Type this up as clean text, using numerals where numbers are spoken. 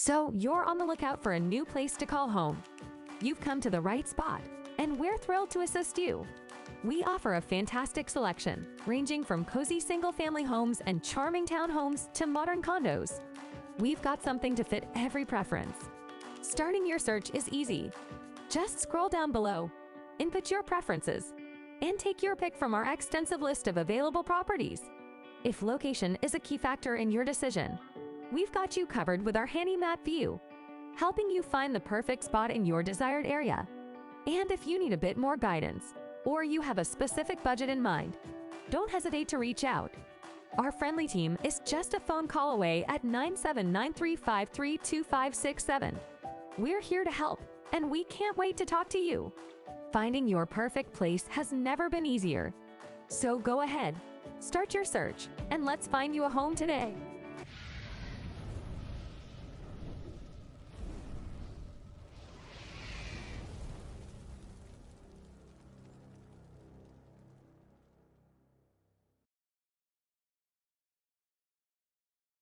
So you're on the lookout for a new place to call home. You've come to the right spot, and we're thrilled to assist you. We offer a fantastic selection, ranging from cozy single-family homes and charming townhomes to modern condos. We've got something to fit every preference. Starting your search is easy. Just scroll down below, input your preferences, and take your pick from our extensive list of available properties. If location is a key factor in your decision, we've got you covered with our handy map view, helping you find the perfect spot in your desired area. And if you need a bit more guidance, or you have a specific budget in mind, don't hesitate to reach out. Our friendly team is just a phone call away at 979-353-2567. We're here to help, and we can't wait to talk to you. Finding your perfect place has never been easier. So go ahead, start your search, and let's find you a home today.